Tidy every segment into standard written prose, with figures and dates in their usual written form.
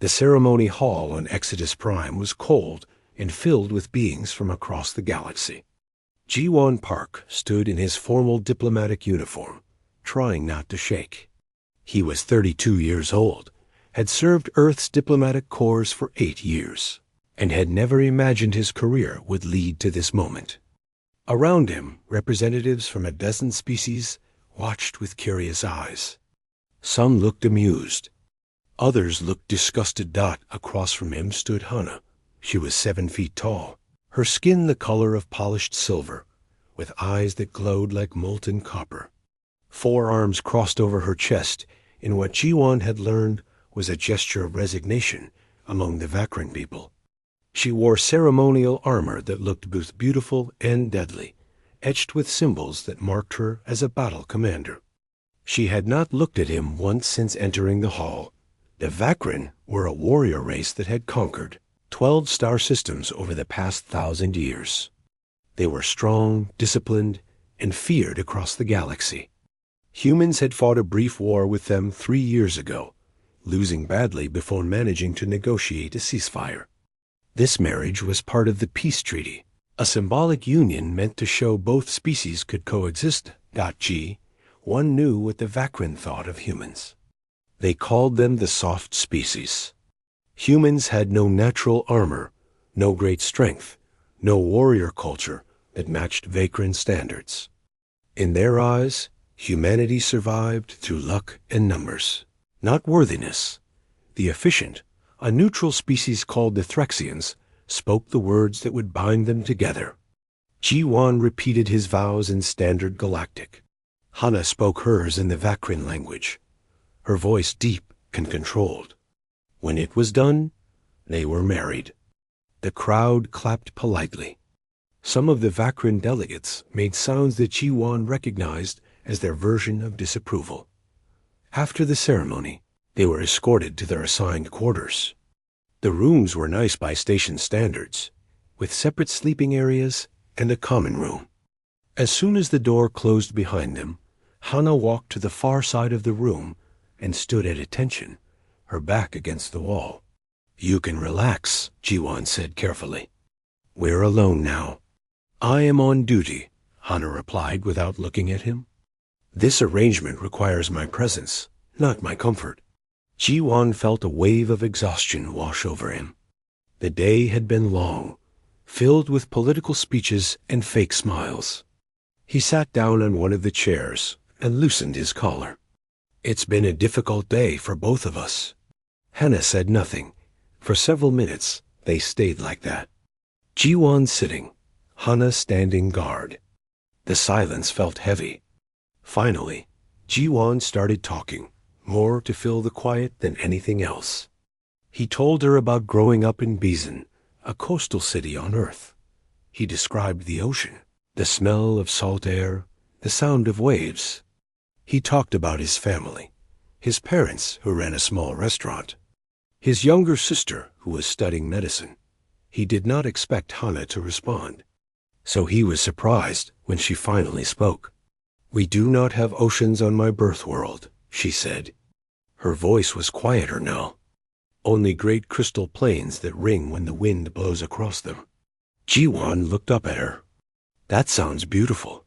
The ceremony hall on Exodus Prime was cold and filled with beings from across the galaxy. Ji-Won Park stood in his formal diplomatic uniform, trying not to shake. He was 32 years old, had served Earth's diplomatic corps for 8 years, and had never imagined his career would lead to this moment. Around him, representatives from a dozen species watched with curious eyes. Some looked amused. Others looked disgusted. Across from him stood Hana. She was 7 feet tall, her skin the color of polished silver, with eyes that glowed like molten copper. 4 arms crossed over her chest in what Ji-Won had learned was a gesture of resignation among the Vakrin people. She wore ceremonial armor that looked both beautiful and deadly, etched with symbols that marked her as a battle commander. She had not looked at him once since entering the hall. The Vakrin were a warrior race that had conquered 12 star systems over the past 1,000 years. They were strong, disciplined, and feared across the galaxy. Humans had fought a brief war with them 3 years ago, losing badly before managing to negotiate a ceasefire. This marriage was part of the peace treaty, a symbolic union meant to show both species could coexist. One knew what the Vakrin thought of humans. They called them the soft species. Humans had no natural armor, no great strength, no warrior culture that matched Vakrin standards. In their eyes, humanity survived through luck and numbers, not worthiness. The efficient, a neutral species called the Threxians, spoke the words that would bind them together. Ji-Won repeated his vows in standard Galactic. Hana spoke hers in the Vakrin language, her voice deep and controlled. When it was done, they were married. The crowd clapped politely. Some of the Vakrin delegates made sounds that Ji-Won recognized as their version of disapproval. After the ceremony, they were escorted to their assigned quarters. The rooms were nice by station standards, with separate sleeping areas and a common room. As soon as the door closed behind them, Hana walked to the far side of the room and stood at attention, her back against the wall. "You can relax," Ji-Won said carefully. "We're alone now." "I am on duty," Hana replied without looking at him. "This arrangement requires my presence, not my comfort." Ji-Won felt a wave of exhaustion wash over him. The day had been long, filled with political speeches and fake smiles. He sat down on one of the chairs and loosened his collar. "It's been a difficult day for both of us." Hana said nothing. For several minutes, they stayed like that. Ji-Won sitting, Hana standing guard. The silence felt heavy. Finally, Ji-Won started talking, more to fill the quiet than anything else. He told her about growing up in Beeson, a coastal city on Earth. He described the ocean, the smell of salt air, the sound of waves. He talked about his family, his parents who ran a small restaurant, his younger sister who was studying medicine. He did not expect Hana to respond, so he was surprised when she finally spoke. "We do not have oceans on my birth world," she said. Her voice was quieter now. "Only great crystal plains that ring when the wind blows across them." Ji-Won looked up at her. "That sounds beautiful."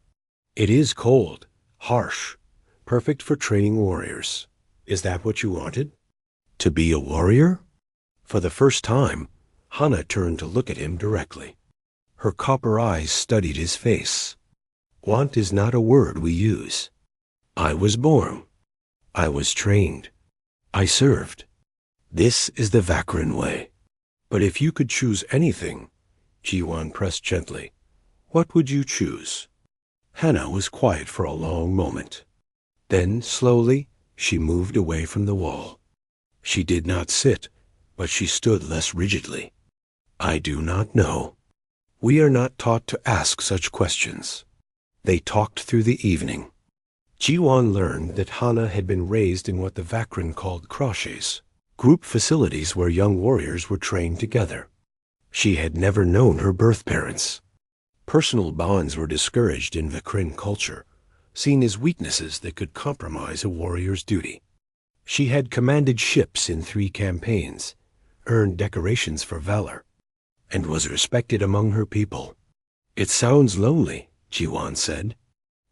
"It is cold, harsh, perfect for training warriors. Is that what you wanted? To be a warrior?" For the first time, Hana turned to look at him directly. Her copper eyes studied his face. "Want is not a word we use. I was born. I was trained. I served. This is the Vakrin way. But if you could choose anything," Ji-Won pressed gently, "what would you choose?" Hana was quiet for a long moment. Then, slowly, she moved away from the wall. She did not sit, but she stood less rigidly. "I do not know. We are not taught to ask such questions." They talked through the evening. Ji-Won learned that Hana had been raised in what the Vakrin called crashes, group facilities where young warriors were trained together. She had never known her birth parents. Personal bonds were discouraged in Vakrin culture, seen as weaknesses that could compromise a warrior's duty. She had commanded ships in 3 campaigns earned decorations for valor, and was respected among her people. "It sounds lonely," Jiwan said.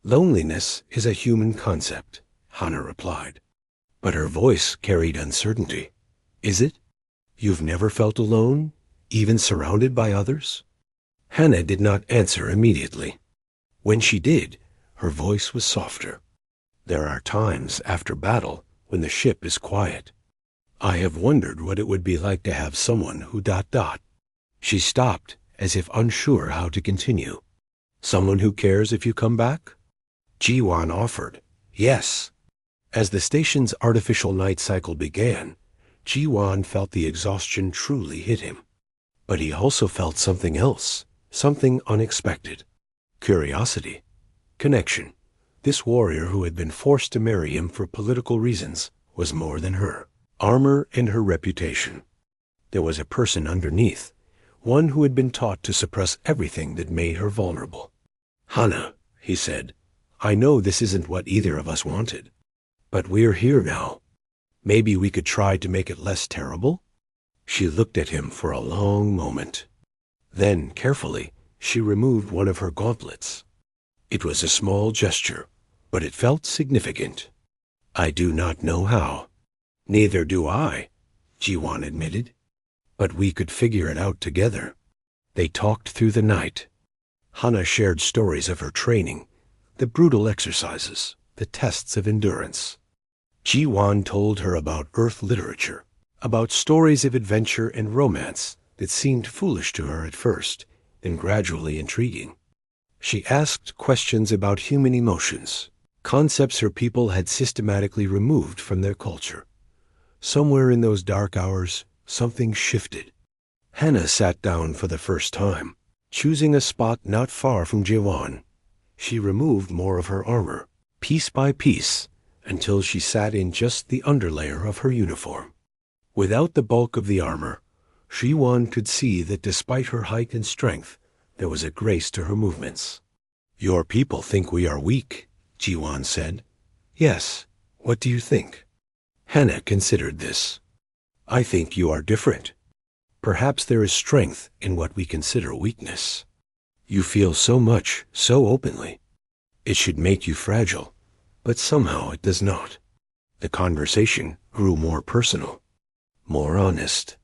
"Loneliness is a human concept," Hana replied. But her voice carried uncertainty. "Is it? You've never felt alone, even surrounded by others?" Hana did not answer immediately. When she did, her voice was softer. "There are times after battle when the ship is quiet. I have wondered what it would be like to have someone who ... She stopped, as if unsure how to continue. "Someone who cares if you come back?" Jiwan offered, "Yes." As the station's artificial night cycle began, Jiwan felt the exhaustion truly hit him. But he also felt something else, something unexpected. Curiosity. Connection. This warrior who had been forced to marry him for political reasons was more than her armor and her reputation. There was a person underneath, one who had been taught to suppress everything that made her vulnerable. "Hana," he said, "I know this isn't what either of us wanted, but we're here now. Maybe we could try to make it less terrible?" She looked at him for a long moment. Then, carefully, she removed one of her gauntlets. It was a small gesture, but it felt significant. "I do not know how." "Neither do I," Jiwan admitted. "But we could figure it out together." They talked through the night. Hana shared stories of her training, the brutal exercises, the tests of endurance. Jiwan told her about Earth literature, about stories of adventure and romance that seemed foolish to her at first, then gradually intriguing. She asked questions about human emotions, concepts her people had systematically removed from their culture. Somewhere in those dark hours, something shifted. Hana sat down for the first time, choosing a spot not far from Jiwan. She removed more of her armor, piece by piece, until she sat in just the underlayer of her uniform. Without the bulk of the armor, Jiwan could see that despite her height and strength, there was a grace to her movements. "Your people think we are weak," Jiwan said. "Yes. What do you think?" Hana considered this. "I think you are different. Perhaps there is strength in what we consider weakness. You feel so much, so openly. It should make you fragile, but somehow it does not." The conversation grew more personal, more honest.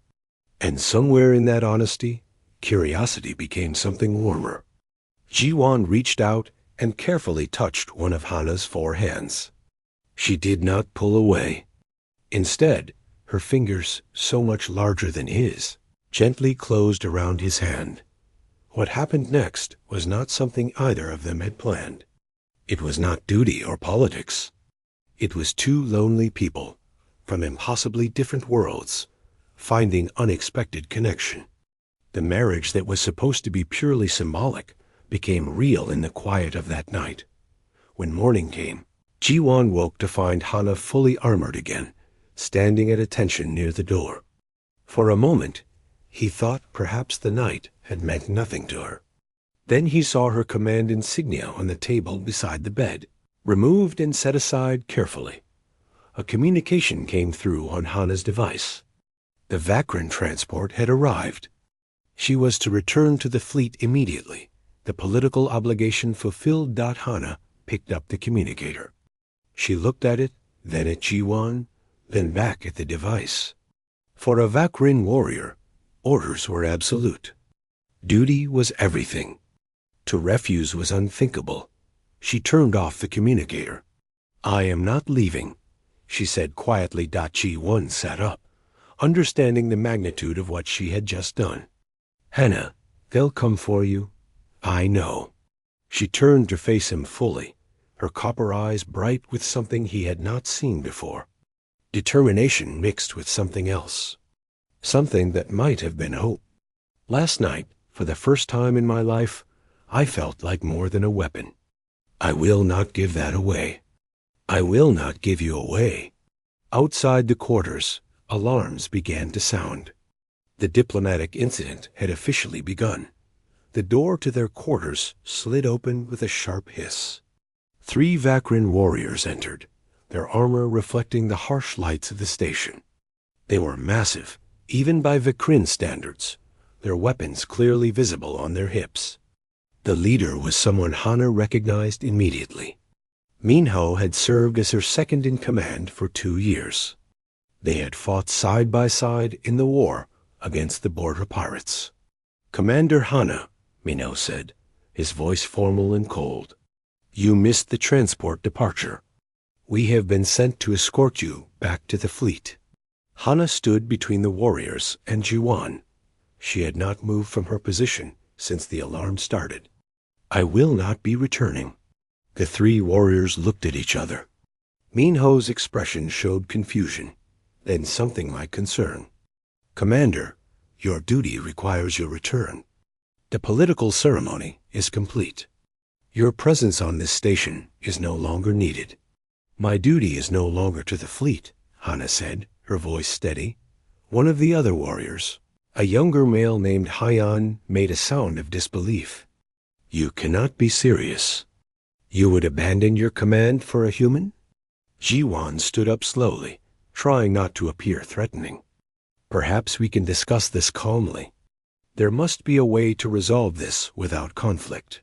And somewhere in that honesty, curiosity became something warmer. Jiwan reached out and carefully touched one of Hana's 4 hands. She did not pull away. Instead, her fingers, so much larger than his, gently closed around his hand. What happened next was not something either of them had planned. It was not duty or politics. It was 2 lonely people, from impossibly different worlds, finding unexpected connection. The marriage that was supposed to be purely symbolic became real in the quiet of that night. When morning came, Jiwan woke to find Hana fully armored again, standing at attention near the door. For a moment, he thought perhaps the night had meant nothing to her. Then he saw her command insignia on the table beside the bed, removed and set aside carefully. A communication came through on Hana's device. The Vakran transport had arrived. She was to return to the fleet immediately. The political obligation fulfilled. Hana picked up the communicator. She looked at it, then at Jiwan, then back at the device. For a Vakran warrior, orders were absolute. Duty was everything. To refuse was unthinkable. She turned off the communicator. "I am not leaving," she said quietly. Jiwan sat up, understanding the magnitude of what she had just done. "Hana, they'll come for you. I know." She turned to face him fully, her copper eyes bright with something he had not seen before. Determination mixed with something else. Something that might have been hope. "Last night, for the first time in my life, I felt like more than a weapon. I will not give that away. I will not give you away." Outside the quarters, alarms began to sound. The diplomatic incident had officially begun. The door to their quarters slid open with a sharp hiss. 3 Vakran warriors entered, their armor reflecting the harsh lights of the station. They were massive, even by Vakrin standards, their weapons clearly visible on their hips. The leader was someone Hana recognized immediately. Minho had served as her second-in-command for 2 years. They had fought side by side in the war against the border pirates. "Commander Hana," Minho said, his voice formal and cold. "You missed the transport departure. We have been sent to escort you back to the fleet." Hana stood between the warriors and Jiwan. She had not moved from her position since the alarm started. "I will not be returning." The 3 warriors looked at each other. Minho's expression showed confusion, then something like concern. "Commander, your duty requires your return. The political ceremony is complete. Your presence on this station is no longer needed." "My duty is no longer to the fleet," Hana said, her voice steady. One of the other warriors, a younger male named Hyan, made a sound of disbelief. "You cannot be serious. You would abandon your command for a human?" Jiwan stood up slowly, trying not to appear threatening. "Perhaps we can discuss this calmly. There must be a way to resolve this without conflict."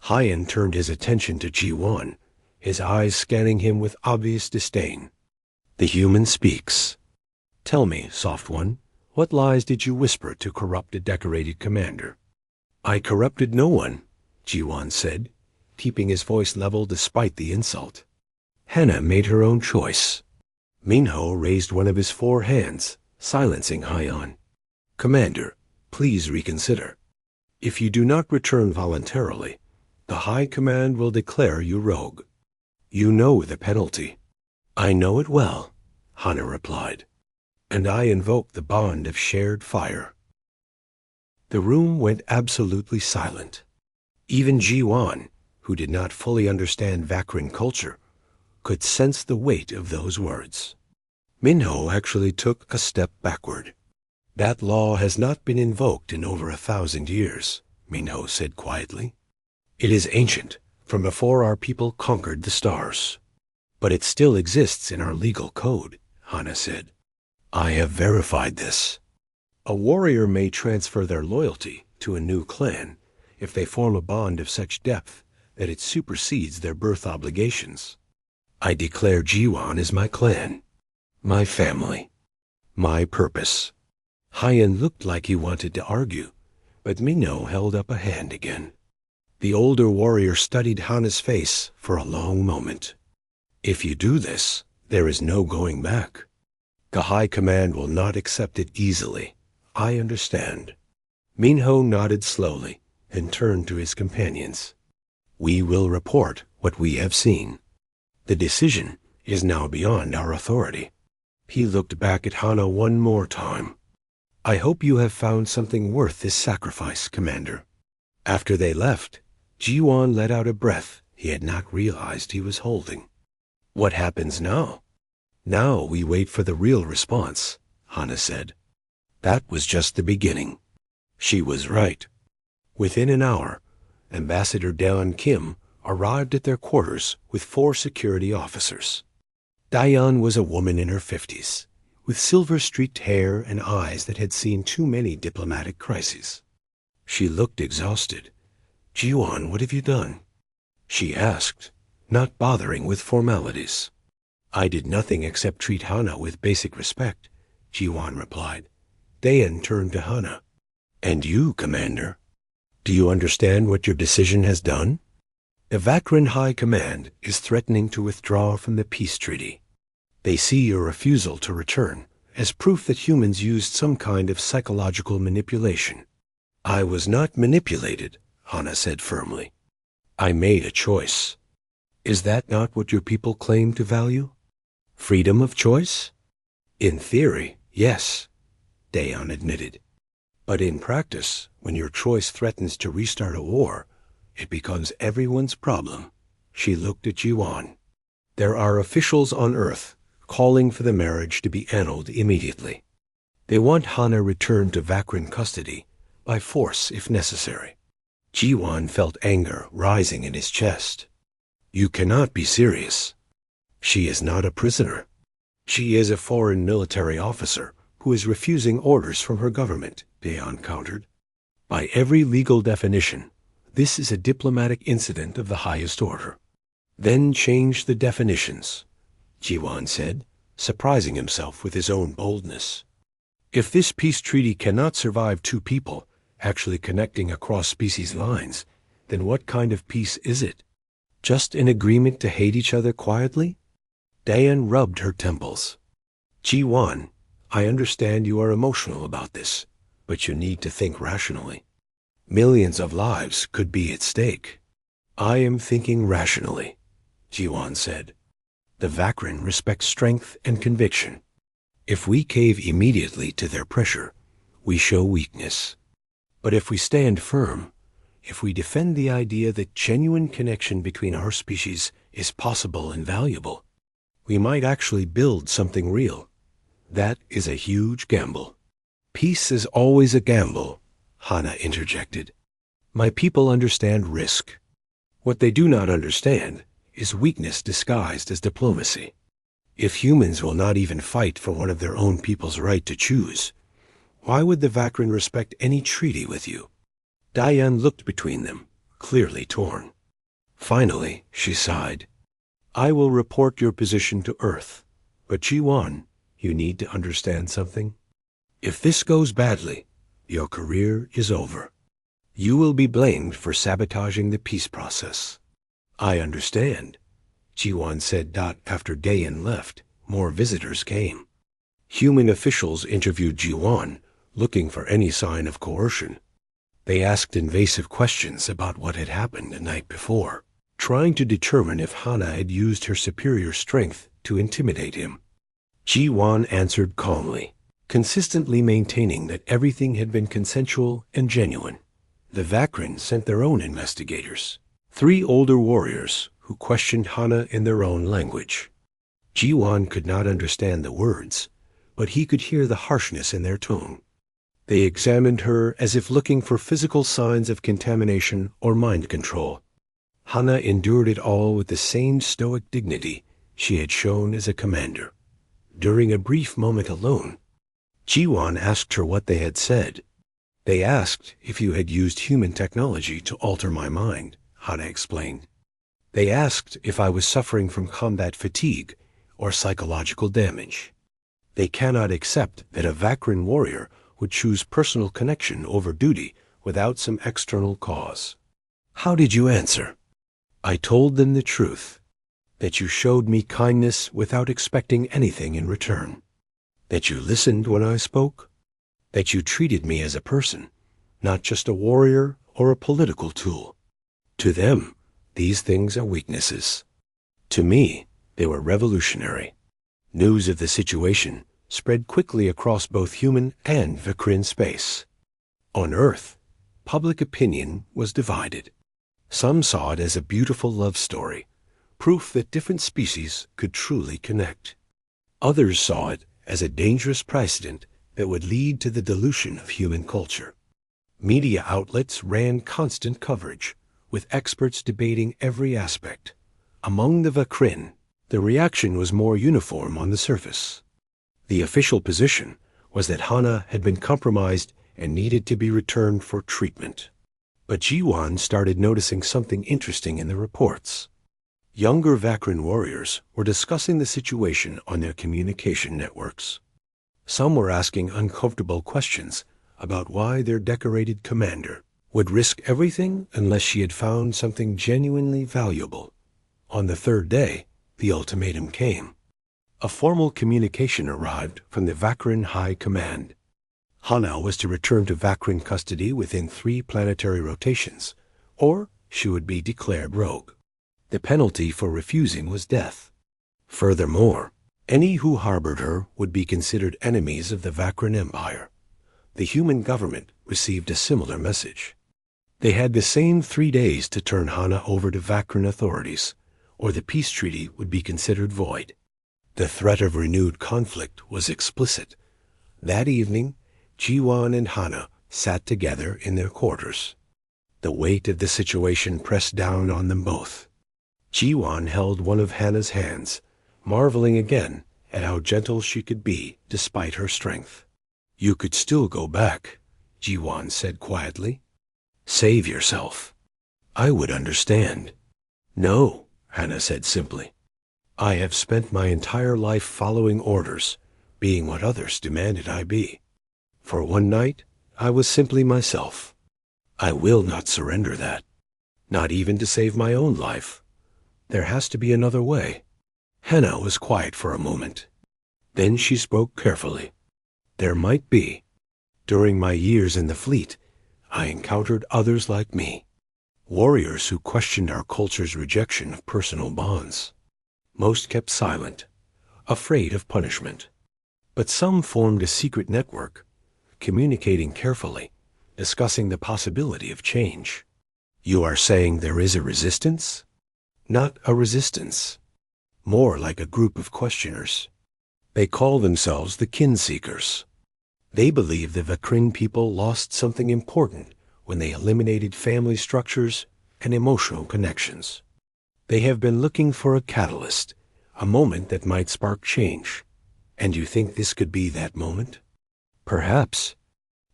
Hyan turned his attention to Jiwan, his eyes scanning him with obvious disdain. "The human speaks. Tell me, soft one, what lies did you whisper to corrupt a decorated commander?" "I corrupted no one," Jiwan said, keeping his voice level despite the insult. "Hana made her own choice." Minho raised one of his 4 hands, silencing Hyan. "Commander, please reconsider. If you do not return voluntarily, the High Command will declare you rogue. You know the penalty." "I know it well," Hana replied, "and I invoke the bond of shared fire." The room went absolutely silent. Even Jiwan, who did not fully understand Vakrin culture, could sense the weight of those words. Minho actually took a step backward. "That law has not been invoked in over 1,000 years, Minho said quietly. "It is ancient, from before our people conquered the stars. But it still exists in our legal code," Hana said. "I have verified this. A warrior may transfer their loyalty to a new clan if they form a bond of such depth that it supersedes their birth obligations. I declare Jiwan as my clan, my family, my purpose." Hyan looked like he wanted to argue, but Minho held up a hand again. The older warrior studied Hana's face for a long moment. "If you do this, there is no going back. The High Command will not accept it easily. I understand." Minho nodded slowly and turned to his companions. "We will report what we have seen. The decision is now beyond our authority." He looked back at Hana one more time. "I hope you have found something worth this sacrifice, Commander." After they left, Jiwan let out a breath he had not realized he was holding. "What happens now?" "Now we wait for the real response," Hana said. "That was just the beginning." She was right. Within an hour, Ambassador Daeon Kim arrived at their quarters with 4 security officers. Daeon was a woman in her 50s, with silver-streaked hair and eyes that had seen too many diplomatic crises. She looked exhausted. "Jiwan, what have you done?" she asked, not bothering with formalities. "I did nothing except treat Hana with basic respect," Jiwan replied. Daeon turned to Hana. "And you, Commander? Do you understand what your decision has done? The Vakrin High Command is threatening to withdraw from the peace treaty. They see your refusal to return as proof that humans used some kind of psychological manipulation." "I was not manipulated," Hana said firmly. "I made a choice." "Is that not what your people claim to value? Freedom of choice?" "In theory, yes," Daeon admitted. "But in practice, when your choice threatens to restart a war, it becomes everyone's problem." She looked at Jiwan. "There are officials on Earth calling for the marriage to be annulled immediately. They want Hana returned to Vakrin custody, by force if necessary." Jiwan felt anger rising in his chest. "You cannot be serious. She is not a prisoner. She is a foreign military officer who is refusing orders from her government, Dayan countered. By every legal definition, this is a diplomatic incident of the highest order. Then change the definitions, Jiwan said, surprising himself with his own boldness. If this peace treaty cannot survive two people actually connecting across species lines, then what kind of peace is it? Just an agreement to hate each other quietly? Dayan rubbed her temples. Jiwan, I understand you are emotional about this, but you need to think rationally. Millions of lives could be at stake. I am thinking rationally, Jiwan said. The Vakrin respect strength and conviction. If we cave immediately to their pressure, we show weakness. But if we stand firm, if we defend the idea that genuine connection between our species is possible and valuable, we might actually build something real. That is a huge gamble. Peace is always a gamble, Hana interjected. My people understand risk. What they do not understand is weakness disguised as diplomacy. If humans will not even fight for one of their own people's right to choose, why would the Vakrin respect any treaty with you? Dayan looked between them, clearly torn. Finally, she sighed. I will report your position to Earth, but Jiwan, you need to understand something. If this goes badly, your career is over. You will be blamed for sabotaging the peace process. I understand, Jiwan said. After Dayan left, more visitors came. Human officials interviewed Jiwan, looking for any sign of coercion. They asked invasive questions about what had happened the night before, trying to determine if Hana had used her superior strength to intimidate him. Jiwan answered calmly, consistently maintaining that everything had been consensual and genuine. The Vakrin sent their own investigators, 3 older warriors who questioned Hana in their own language. Jiwan could not understand the words, but he could hear the harshness in their tone. They examined her as if looking for physical signs of contamination or mind control. Hana endured it all with the same stoic dignity she had shown as a commander. During a brief moment alone, Jiwan asked her what they had said. They asked if you had used human technology to alter my mind, Hana explained. They asked if I was suffering from combat fatigue or psychological damage. They cannot accept that a Vakrin warrior would choose personal connection over duty without some external cause. How did you answer? I told them the truth, that you showed me kindness without expecting anything in return, that you listened when I spoke, that you treated me as a person, not just a warrior or a political tool. To them, these things are weaknesses. To me, they were revolutionary. News of the situation spread quickly across both human and Vakrin space. On Earth, public opinion was divided. Some saw it as a beautiful love story, proof that different species could truly connect. Others saw it as a dangerous precedent that would lead to the dilution of human culture. Media outlets ran constant coverage, with experts debating every aspect. Among the Vakrin, the reaction was more uniform on the surface. The official position was that Hana had been compromised and needed to be returned for treatment. But Jiwan started noticing something interesting in the reports. Younger Vakrin warriors were discussing the situation on their communication networks. Some were asking uncomfortable questions about why their decorated commander would risk everything unless she had found something genuinely valuable. On the 3rd day, the ultimatum came. A formal communication arrived from the Vakrin High Command. Hana was to return to Vakrin custody within 3 planetary rotations, or she would be declared rogue. The penalty for refusing was death. Furthermore, any who harbored her would be considered enemies of the Vakrin Empire. The human government received a similar message. They had the same 3 days to turn Hana over to Vakrin authorities, or the peace treaty would be considered void. The threat of renewed conflict was explicit. That evening, Jiwan and Hana sat together in their quarters. The weight of the situation pressed down on them both. Jiwan held one of Hana's hands, marveling again at how gentle she could be despite her strength. You could still go back, Ji-won said quietly. Save yourself. I would understand. No, Hannah said simply. I have spent my entire life following orders, being what others demanded I be. For one night, I was simply myself. I will not surrender that. Not even to save my own life. There has to be another way. Hannah was quiet for a moment. Then she spoke carefully. There might be. During my years in the fleet, I encountered others like me. Warriors who questioned our culture's rejection of personal bonds. Most kept silent, afraid of punishment. But some formed a secret network, communicating carefully, discussing the possibility of change. You are saying there is a resistance? Not a resistance. More like a group of questioners. They call themselves the Kinseekers. They believe the Vakrin people lost something important when they eliminated family structures and emotional connections. They have been looking for a catalyst, a moment that might spark change. And you think this could be that moment? Perhaps.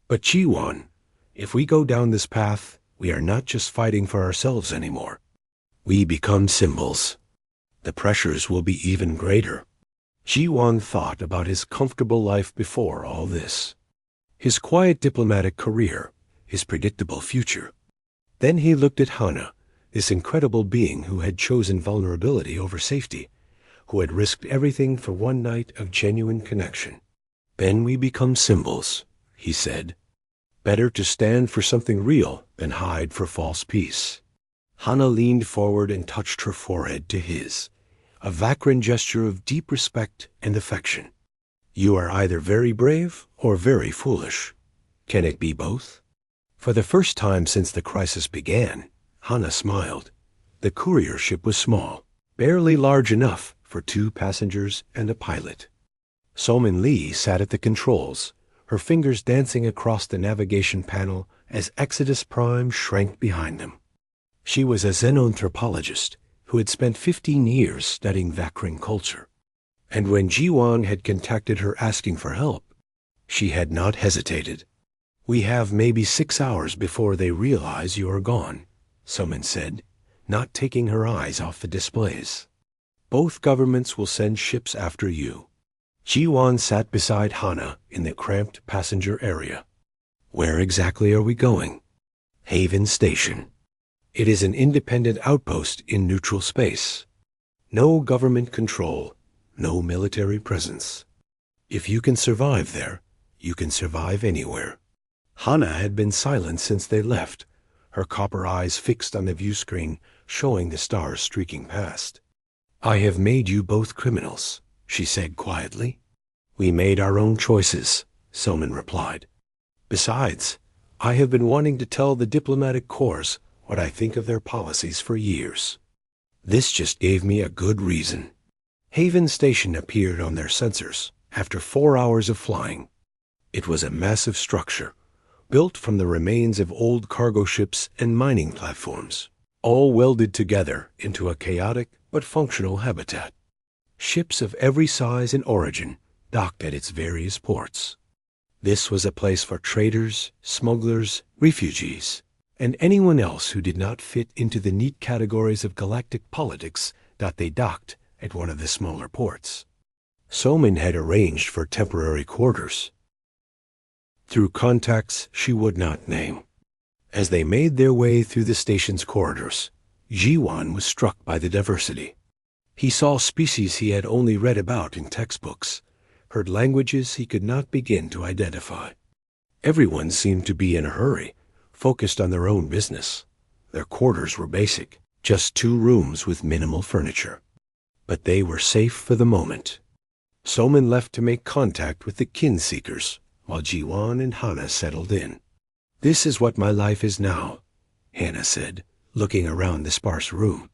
But Ji-won, if we go down this path, we are not just fighting for ourselves anymore. We become symbols. The pressures will be even greater. Ji-won thought about his comfortable life before all this. His quiet diplomatic career, his predictable future. Then he looked at Hannah, this incredible being who had chosen vulnerability over safety, who had risked everything for one night of genuine connection. Then we become symbols, he said. Better to stand for something real than hide for false peace. Hannah leaned forward and touched her forehead to his, a Vakrin gesture of deep respect and affection. You are either very brave or very foolish. Can it be both? For the first time since the crisis began, Hannah smiled. The courier ship was small, barely large enough for 2 passengers and a pilot. So-min Lee sat at the controls, her fingers dancing across the navigation panel as Exodus Prime shrank behind them. She was a xenanthropologist who had spent 15 years studying Vakrin culture. And when Ji-won had contacted her asking for help, she had not hesitated. We have maybe 6 hours before they realize you are gone, So-min said, not taking her eyes off the displays. Both governments will send ships after you. Ji-won sat beside Hannah in the cramped passenger area. Where exactly are we going? Haven Station. It is an independent outpost in neutral space. No government control, no military presence. If you can survive there, you can survive anywhere. Hannah had been silent since they left, her copper eyes fixed on the view screen, showing the stars streaking past. I have made you both criminals, she said quietly. We made our own choices, So-min replied. Besides, I have been wanting to tell the diplomatic corps what I think of their policies for years. This just gave me a good reason. Haven Station appeared on their sensors after 4 hours of flying. It was a massive structure, built from the remains of old cargo ships and mining platforms, all welded together into a chaotic but functional habitat. Ships of every size and origin docked at its various ports. This was a place for traders, smugglers, refugees, and anyone else who did not fit into the neat categories of galactic politics that they docked at one of the smaller ports. So-min had arranged for temporary quarters. Through contacts she would not name. As they made their way through the station's corridors, Ji-won was struck by the diversity. He saw species he had only read about in textbooks, heard languages he could not begin to identify. Everyone seemed to be in a hurry, focused on their own business. Their quarters were basic, just 2 rooms with minimal furniture. But they were safe for the moment. So-min left to make contact with the Kinseekers, while Ji-won and Hannah settled in. This is what my life is now, Hannah said, looking around the sparse room.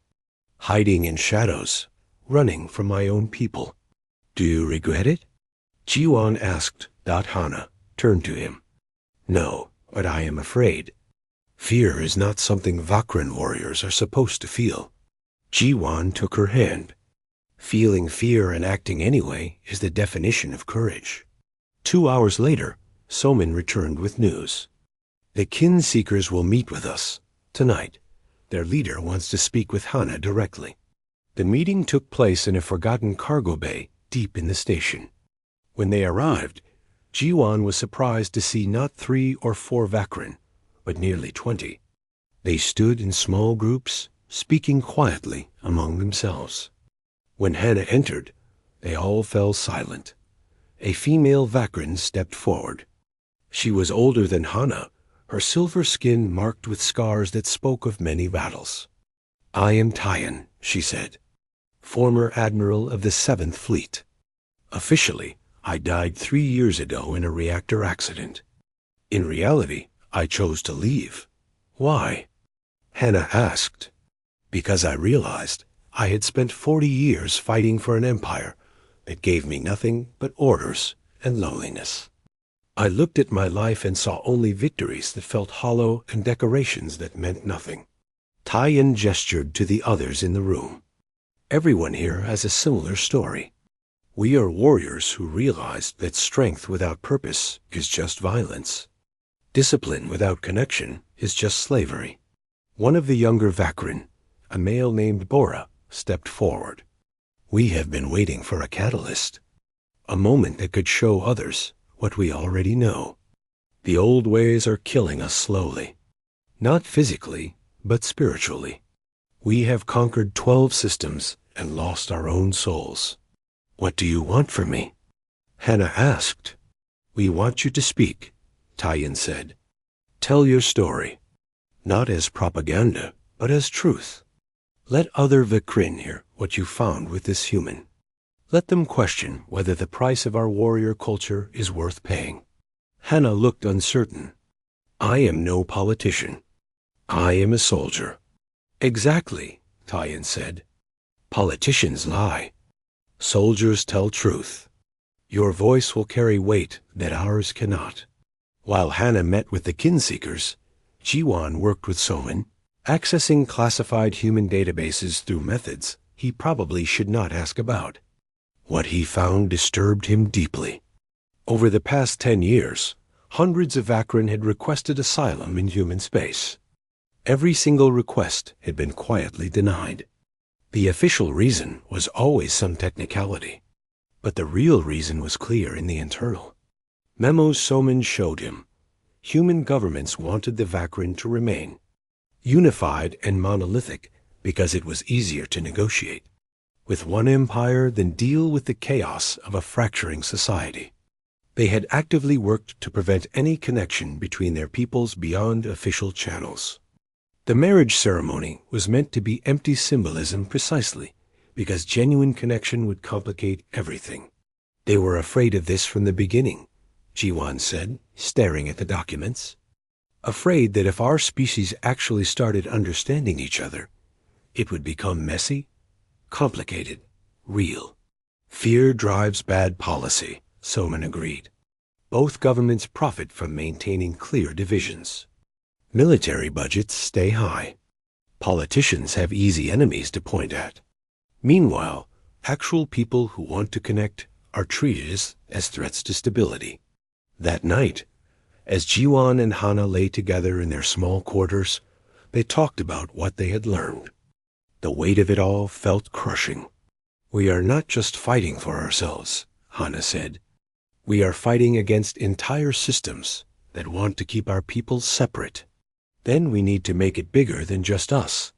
Hiding in shadows, running from my own people. Do you regret it? Ji-won asked. Hannah turned to him. No, but I am afraid. Fear is not something Vakrin warriors are supposed to feel. Ji-won took her hand. Feeling fear and acting anyway is the definition of courage. 2 hours later, Somin returned with news. The kin seekers will meet with us tonight. Their leader wants to speak with Hana directly. The meeting took place in a forgotten cargo bay deep in the station. When they arrived, Jiwan was surprised to see not 3 or 4 Vakrin, but nearly 20. They stood in small groups, speaking quietly among themselves. When Hana entered, they all fell silent. A female Vakrin stepped forward. She was older than Hana, her silver skin marked with scars that spoke of many battles. "I am Tyan," she said, "former admiral of the 7th Fleet. Officially, I died 3 years ago in a reactor accident. In reality, I chose to leave." "Why?" Hana asked. "Because I realized I had spent 40 years fighting for an empire that gave me nothing but orders and loneliness. I looked at my life and saw only victories that felt hollow and decorations that meant nothing." Tyan gestured to the others in the room. "Everyone here has a similar story. We are warriors who realized that strength without purpose is just violence. Discipline without connection is just slavery." One of the younger Vakrin, a male named Bora, stepped forward. "We have been waiting for a catalyst, a moment that could show others what we already know. The old ways are killing us slowly. Not physically, but spiritually. We have conquered 12 systems and lost our own souls. What do you want from me?" Hana asked. "We want you to speak," Tyan said. "Tell your story, not as propaganda, but as truth. Let other Vakrin hear what you found with this human. Let them question whether the price of our warrior culture is worth paying." Hana looked uncertain. "I am no politician. I am a soldier." "Exactly," Tyan said. "Politicians lie. Soldiers tell truth. Your voice will carry weight that ours cannot." While Hana met with the kin-seekers, Jiwan worked with Somin, accessing classified human databases through methods he probably should not ask about. What he found disturbed him deeply. Over the past 10 years, hundreds of Vakrin had requested asylum in human space. Every single request had been quietly denied. The official reason was always some technicality, but the real reason was clear in the internal. Memos Somin showed him. Human governments wanted the Vakrin to remain unified and monolithic because it was easier to negotiate with one empire than deal with the chaos of a fracturing society. They had actively worked to prevent any connection between their peoples beyond official channels. The marriage ceremony was meant to be empty symbolism precisely because genuine connection would complicate everything. They were afraid of this from the beginning, Jiwan said, staring at the documents. Afraid that if our species actually started understanding each other, it would become messy, complicated, real. "Fear drives bad policy," Somin agreed. "Both governments profit from maintaining clear divisions. Military budgets stay high. Politicians have easy enemies to point at. Meanwhile, actual people who want to connect are treated as threats to stability." That night, as Jiwan and Hana lay together in their small quarters, they talked about what they had learned. The weight of it all felt crushing. "We are not just fighting for ourselves," Hana said. "We are fighting against entire systems that want to keep our people separate. Then we need to make it bigger than just us,"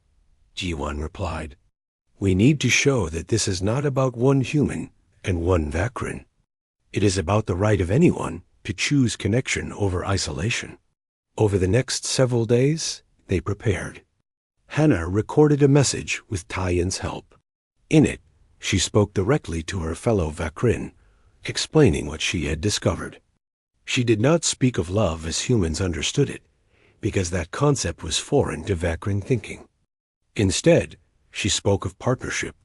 Jiwan replied. "We need to show that this is not about one human and one Vakrin. It is about the right of anyone to choose connection over isolation." Over the next several days, they prepared. Hana recorded a message with Tyan's help. In it, she spoke directly to her fellow Vakrin, explaining what she had discovered. She did not speak of love as humans understood it, because that concept was foreign to Vakrin thinking. Instead, she spoke of partnership,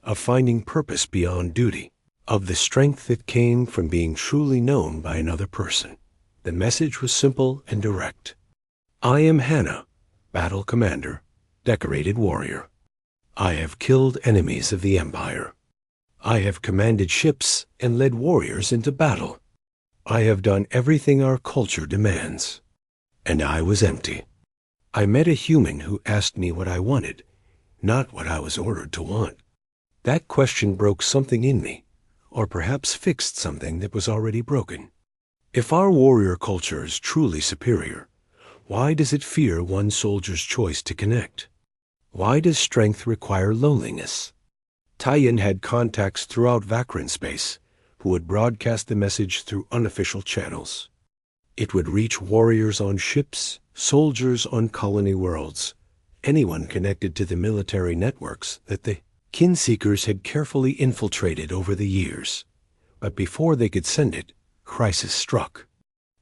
of finding purpose beyond duty, of the strength that came from being truly known by another person. The message was simple and direct. "I am Hana, battle commander, decorated warrior. I have killed enemies of the Empire. I have commanded ships and led warriors into battle. I have done everything our culture demands. And I was empty. I met a human who asked me what I wanted, not what I was ordered to want. That question broke something in me, or perhaps fixed something that was already broken. If our warrior culture is truly superior, why does it fear one soldier's choice to connect? Why does strength require loneliness? Tyen had contacts throughout Vakrin space who would broadcast the message through unofficial channels. It would reach warriors on ships, soldiers on colony worlds, anyone connected to the military networks that the Kinseekers had carefully infiltrated over the years. But before they could send it, crisis struck.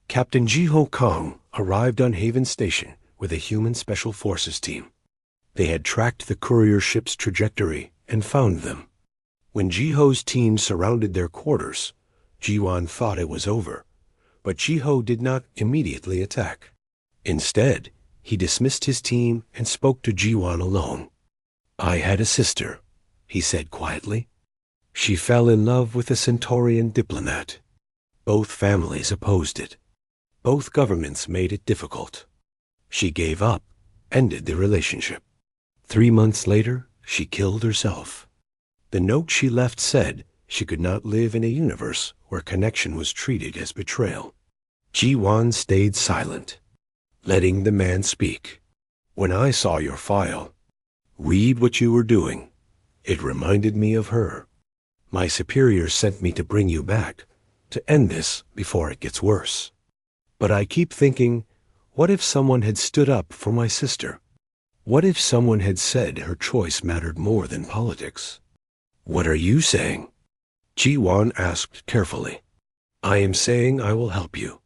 Captain Jiho Kong arrived on Haven Station with a human special forces team. They had tracked the courier ship's trajectory and found them. When Jiho's team surrounded their quarters, Jiwan thought it was over, but Jiho did not immediately attack. Instead, he dismissed his team and spoke to Jiwan alone. "I had a sister," he said quietly. "She fell in love with a Centaurian diplomat. Both families opposed it. Both governments made it difficult. She gave up, ended the relationship. 3 months later, she killed herself. The note she left said she could not live in a universe where connection was treated as betrayal." Jiwan stayed silent, letting the man speak. "When I saw your file, read what you were doing. It reminded me of her. My superior sent me to bring you back, to end this before it gets worse. But I keep thinking, what if someone had stood up for my sister? What if someone had said her choice mattered more than politics?" "What are you saying?" Jiwan asked carefully. "I am saying I will help you.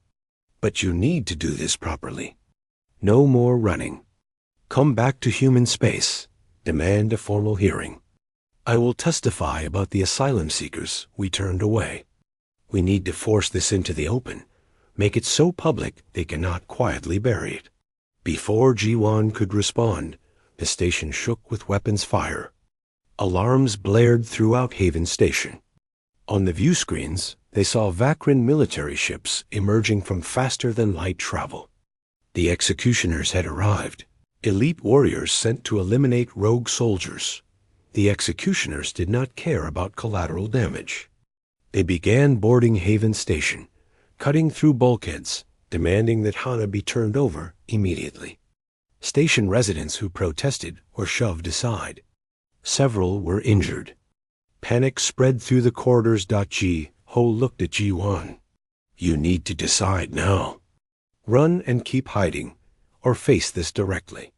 But you need to do this properly. No more running. Come back to human space. Demand a formal hearing. I will testify about the asylum seekers we turned away. We need to force this into the open, make it so public they cannot quietly bury it." Before Jiwan could respond, the station shook with weapons fire. Alarms blared throughout Haven Station. On the view screens, they saw Vakrin military ships emerging from faster-than-light travel. The executioners had arrived, elite warriors sent to eliminate rogue soldiers. The executioners did not care about collateral damage. They began boarding Haven Station, cutting through bulkheads, demanding that Hana be turned over immediately. Station residents who protested were shoved aside. Several were injured. Panic spread through the corridors. Ho looked at Jiwan. "You need to decide now. Run and keep hiding, or face this directly."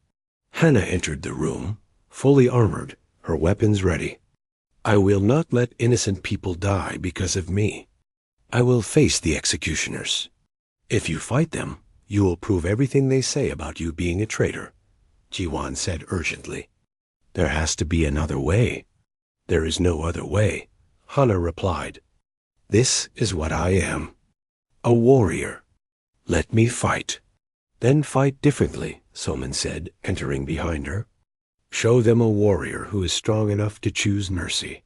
Hana entered the room, fully armored, her weapons ready. "I will not let innocent people die because of me. I will face the executioners. If you fight them, you will prove everything they say about you being a traitor," Jiwan said urgently. "There has to be another way." "There is no other way," Hana replied. "This is what I am. A warrior. Let me fight." "Then fight differently," Soman said, entering behind her. "Show them a warrior who is strong enough to choose mercy."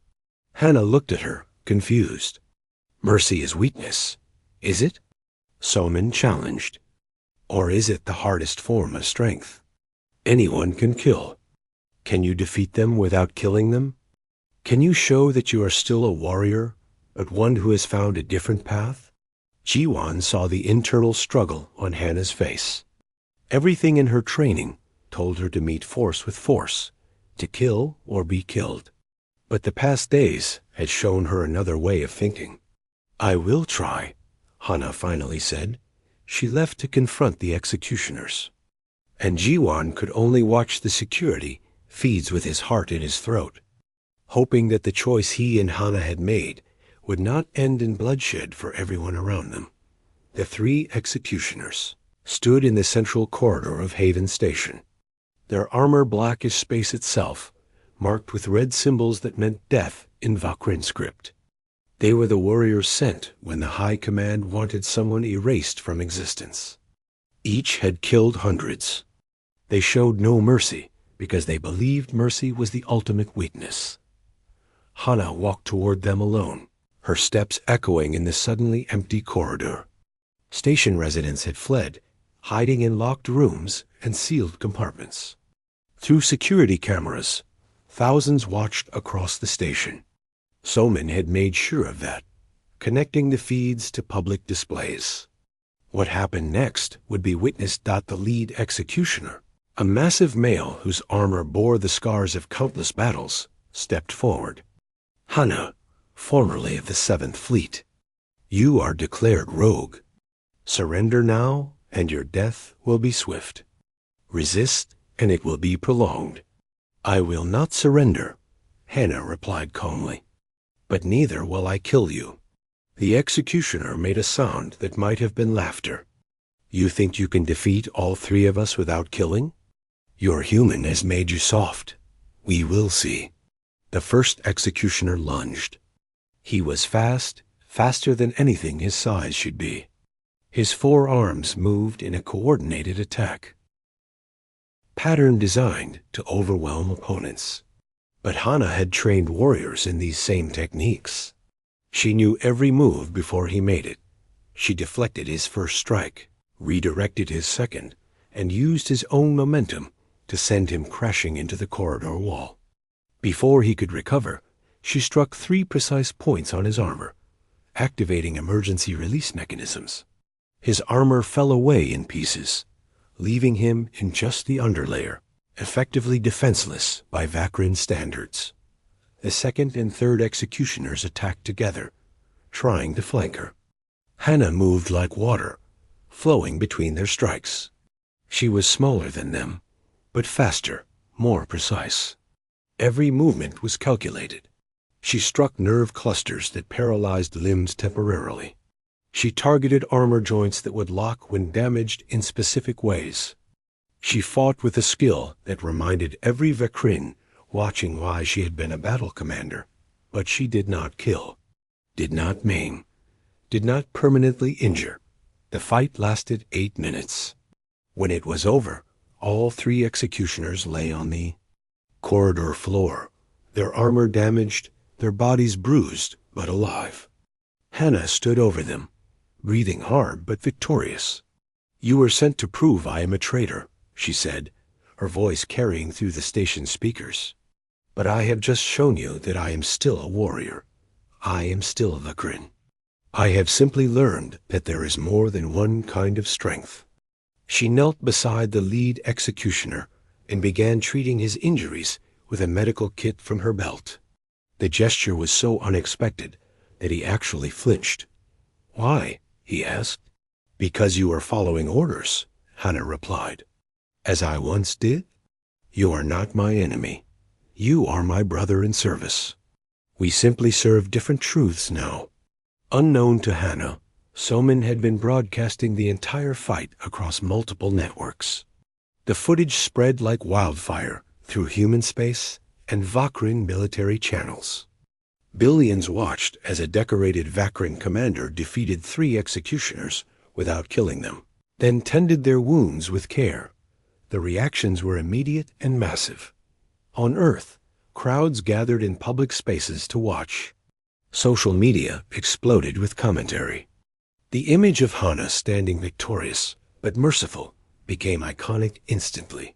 Hana looked at her, confused. "Mercy is weakness, is it?" Soman challenged. "Or is it the hardest form of strength? Anyone can kill. Can you defeat them without killing them? Can you show that you are still a warrior, but one who has found a different path?" Jiwan saw the internal struggle on Hana's face. Everything in her training told her to meet force with force, to kill or be killed. But the past days had shown her another way of thinking. "I will try," Hana finally said. She left to confront the executioners. And Jiwan could only watch the security feeds with his heart in his throat, hoping that the choice he and Hana had made would not end in bloodshed for everyone around them. The 3 executioners stood in the central corridor of Haven Station, their armor black as space itself, marked with red symbols that meant death in Vakrin script. They were the warriors sent when the High Command wanted someone erased from existence. Each had killed hundreds. They showed no mercy because they believed mercy was the ultimate weakness. Hana walked toward them alone, her steps echoing in the suddenly empty corridor. Station residents had fled, hiding in locked rooms and sealed compartments. Through security cameras, thousands watched across the station. Soman had made sure of that, connecting the feeds to public displays. What happened next would be witnessed. The lead executioner, a massive male whose armor bore the scars of countless battles, stepped forward. "Hana, formerly of the 7th Fleet, you are declared rogue. Surrender now, and your death will be swift. Resist, and it will be prolonged." "I will not surrender," Hana replied calmly. "But neither will I kill you." The executioner made a sound that might have been laughter. "You think you can defeat all 3 of us without killing? Your human has made you soft. We will see." The first executioner lunged. He was fast, faster than anything his size should be. His 4 arms moved in a coordinated attack, pattern designed to overwhelm opponents. But Hana had trained warriors in these same techniques. She knew every move before he made it. She deflected his first strike, redirected his second, and used his own momentum to send him crashing into the corridor wall. Before he could recover, she struck 3 precise points on his armor, activating emergency release mechanisms. His armor fell away in pieces, leaving him in just the underlayer, effectively defenseless by Vakrin standards. The second and third executioners attacked together, trying to flank her. Hana moved like water, flowing between their strikes. She was smaller than them, but faster, more precise. Every movement was calculated. She struck nerve clusters that paralyzed limbs temporarily. She targeted armor joints that would lock when damaged in specific ways. She fought with a skill that reminded every Vakrin watching why she had been a battle commander. But she did not kill, did not maim, did not permanently injure. The fight lasted 8 minutes. When it was over, all 3 executioners lay on the corridor floor, their armor damaged, their bodies bruised, but alive. Hana stood over them, breathing hard but victorious. "You were sent to prove I am a traitor," she said, her voice carrying through the station speakers. "But I have just shown you that I am still a warrior. I am still a Vakrin. I have simply learned that there is more than one kind of strength." She knelt beside the lead executioner and began treating his injuries with a medical kit from her belt. The gesture was so unexpected that he actually flinched. "Why?" he asked. "Because you are following orders," Hana replied. "As I once did? You are not my enemy. You are my brother in service. We simply serve different truths now." Unknown to Hana, Soman had been broadcasting the entire fight across multiple networks. The footage spread like wildfire through human space and Vakrin military channels. Billions watched as a decorated Vakrin commander defeated 3 executioners without killing them, then tended their wounds with care. The reactions were immediate and massive. On Earth, crowds gathered in public spaces to watch. Social media exploded with commentary. The image of Hana standing victorious, but merciful, became iconic instantly.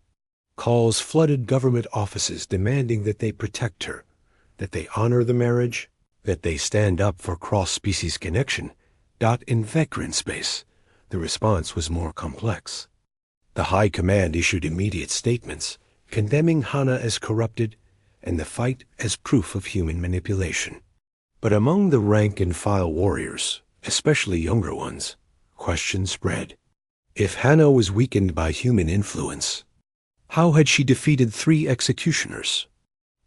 Calls flooded government offices demanding that they protect her, that they honor the marriage, that they stand up for cross-species connection. In Vakrin space, the response was more complex. The High Command issued immediate statements, condemning Hana as corrupted and the fight as proof of human manipulation. But among the rank-and-file warriors, especially younger ones, questions spread. If Hana was weakened by human influence, how had she defeated 3 executioners?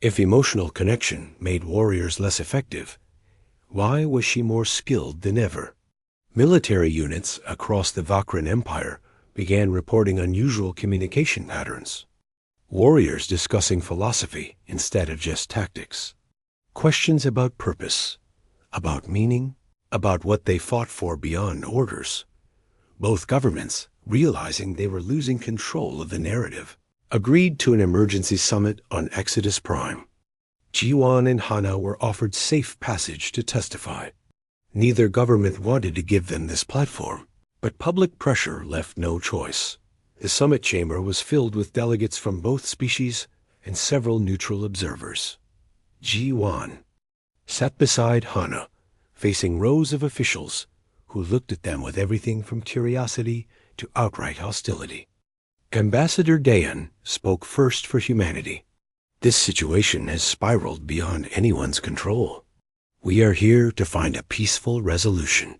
If emotional connection made warriors less effective, why was she more skilled than ever? Military units across the Vakrin Empire began reporting unusual communication patterns. Warriors discussing philosophy instead of just tactics. Questions about purpose, about meaning, about what they fought for beyond orders. Both governments, realizing they were losing control of the narrative, agreed to an emergency summit on Exodus Prime. Jiwan and Hana were offered safe passage to testify. Neither government wanted to give them this platform, but public pressure left no choice. The summit chamber was filled with delegates from both species and several neutral observers. Jiwan sat beside Hana, facing rows of officials who looked at them with everything from curiosity to outright hostility. Ambassador Dayan spoke first for humanity. This situation has spiraled beyond anyone's control. We are here to find a peaceful resolution.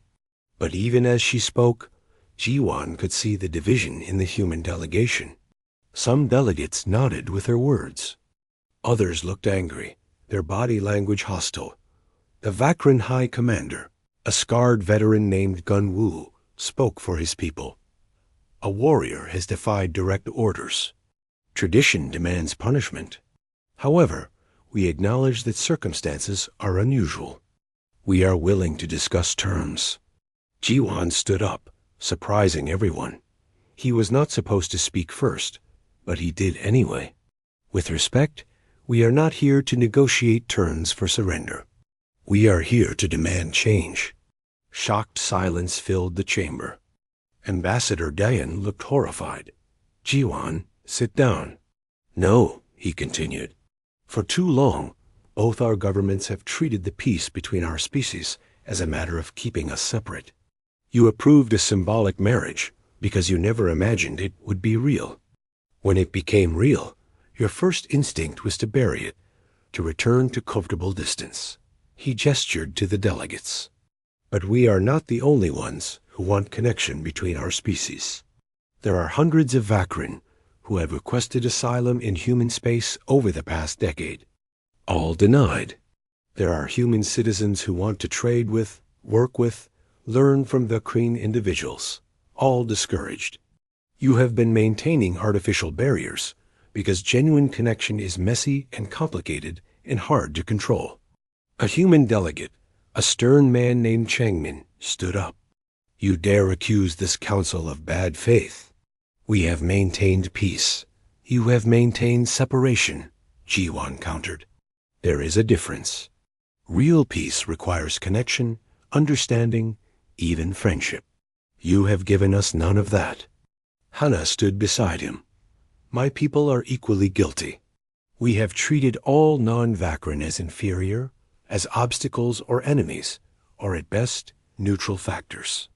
But even as she spoke, Jiwan could see the division in the human delegation. Some delegates nodded with her words. Others looked angry, their body language hostile. The Vakran High Commander, a scarred veteran named Gun Wu, spoke for his people. A warrior has defied direct orders. Tradition demands punishment. However, we acknowledge that circumstances are unusual. We are willing to discuss terms. Jiwan stood up, surprising everyone. He was not supposed to speak first, but he did anyway. With respect, we are not here to negotiate terms for surrender. We are here to demand change. Shocked silence filled the chamber. Ambassador Dayan looked horrified. Jiwan, sit down. No, he continued. For too long, both our governments have treated the peace between our species as a matter of keeping us separate. You approved a symbolic marriage because you never imagined it would be real. When it became real, your first instinct was to bury it, to return to comfortable distance. He gestured to the delegates. But we are not the only ones who want connection between our species. There are hundreds of Vakran who have requested asylum in human space over the past decade. All denied. There are human citizens who want to trade with, work with, learn from Vakran individuals. All discouraged. You have been maintaining artificial barriers because genuine connection is messy and complicated and hard to control. A human delegate, a stern man named Changmin, stood up. You dare accuse this council of bad faith? We have maintained peace. You have maintained separation, Jiwan countered. There is a difference. Real peace requires connection, understanding, even friendship. You have given us none of that. Hana stood beside him. My people are equally guilty. We have treated all non-Vakran as inferior, as obstacles or enemies, or at best, neutral factors.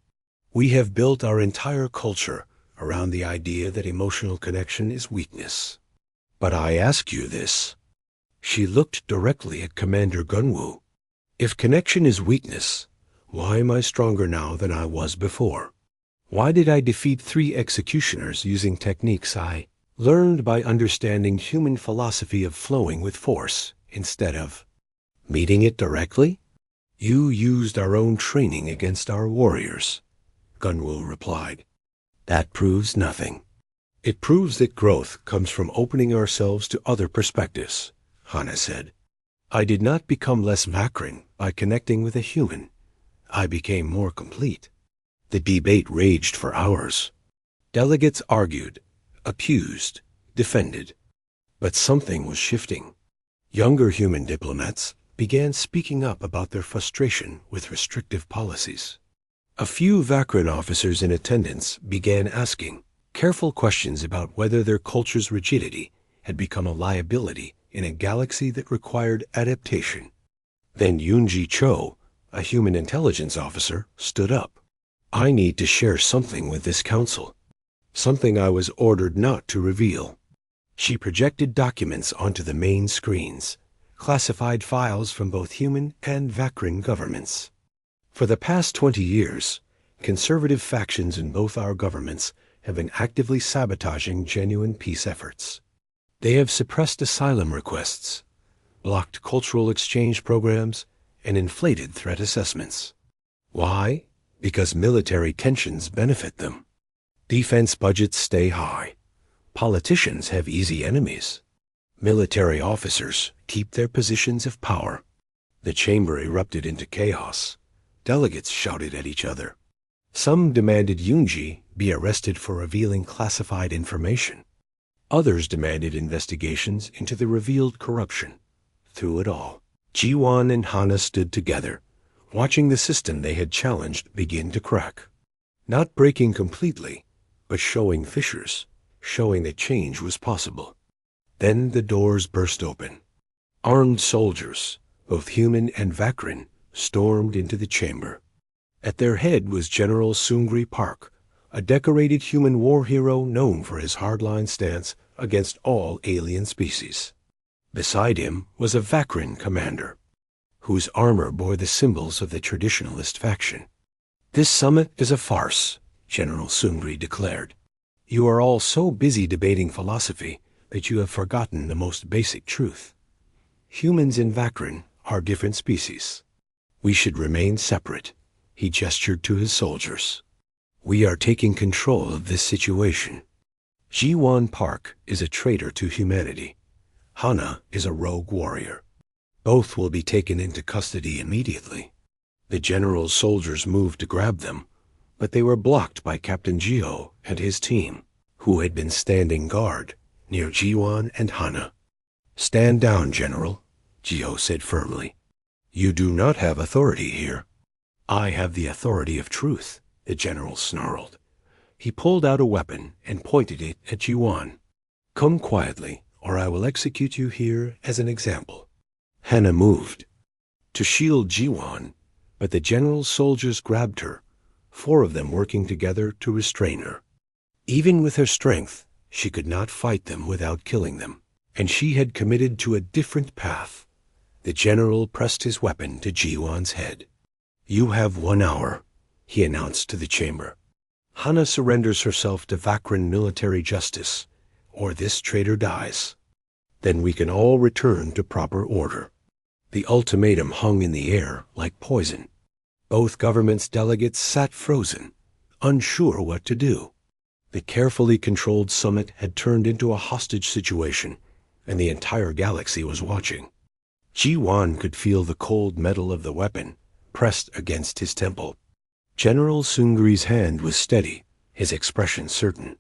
We have built our entire culture around the idea that emotional connection is weakness. But I ask you this. She looked directly at Commander Gunwu. If connection is weakness, why am I stronger now than I was before? Why did I defeat 3 executioners using techniques I learned by understanding human philosophy of flowing with force instead of meeting it directly? You used our own training against our warriors, Gunwu replied. That proves nothing. It proves that growth comes from opening ourselves to other perspectives, Hana said. I did not become less Vakran by connecting with a human. I became more complete. The debate raged for hours. Delegates argued, accused, defended. But something was shifting. Younger human diplomats began speaking up about their frustration with restrictive policies. A few Vakran officers in attendance began asking careful questions about whether their culture's rigidity had become a liability in a galaxy that required adaptation. Then Yunji Cho, a human intelligence officer, stood up. I need to share something with this council, something I was ordered not to reveal. She projected documents onto the main screens, classified files from both human and Vakran governments. For the past 20 years, conservative factions in both our governments have been actively sabotaging genuine peace efforts. They have suppressed asylum requests, blocked cultural exchange programs, and inflated threat assessments. Why? Because military tensions benefit them. Defense budgets stay high. Politicians have easy enemies. Military officers keep their positions of power. The chamber erupted into chaos. Delegates shouted at each other. Some demanded Yunji be arrested for revealing classified information. Others demanded investigations into the revealed corruption. through it all. Ji-won and Hana stood together, watching the system they had challenged begin to crack. Not breaking completely, but showing fissures, showing that change was possible. Then the doors burst open. Armed soldiers, both human and Vakrin, stormed into the chamber. At their head was General Sungri Park, a decorated human war hero known for his hardline stance against all alien species. Beside him was a Vakrin commander, whose armor bore the symbols of the traditionalist faction. "This summit is a farce," General Sungri declared. "You are all so busy debating philosophy that you have forgotten the most basic truth. Humans and Vakrin are different species. We should remain separate." He gestured to his soldiers. "We are taking control of this situation. Ji-won Park is a traitor to humanity. Hana is a rogue warrior. Both will be taken into custody immediately." The general's soldiers moved to grab them, but they were blocked by Captain Ji-ho and his team, who had been standing guard near Ji-won and Hana. "Stand down, General," Ji-ho said firmly. "You do not have authority here." "I have the authority of truth," the general snarled. He pulled out a weapon and pointed it at Ji-won. "Come quietly, or I will execute you here as an example." Hana moved to shield Ji-won, but the general's soldiers grabbed her, 4 of them working together to restrain her. Even with her strength, she could not fight them without killing them, and she had committed to a different path. The general pressed his weapon to Ji-won's head. "You have 1 hour," he announced to the chamber. "Hana surrenders herself to Vakrin military justice, or this traitor dies. Then we can all return to proper order." The ultimatum hung in the air like poison. Both governments' delegates sat frozen, unsure what to do. The carefully controlled summit had turned into a hostage situation, and the entire galaxy was watching. Ji-won could feel the cold metal of the weapon pressed against his temple. General Sungri's hand was steady, his expression certain.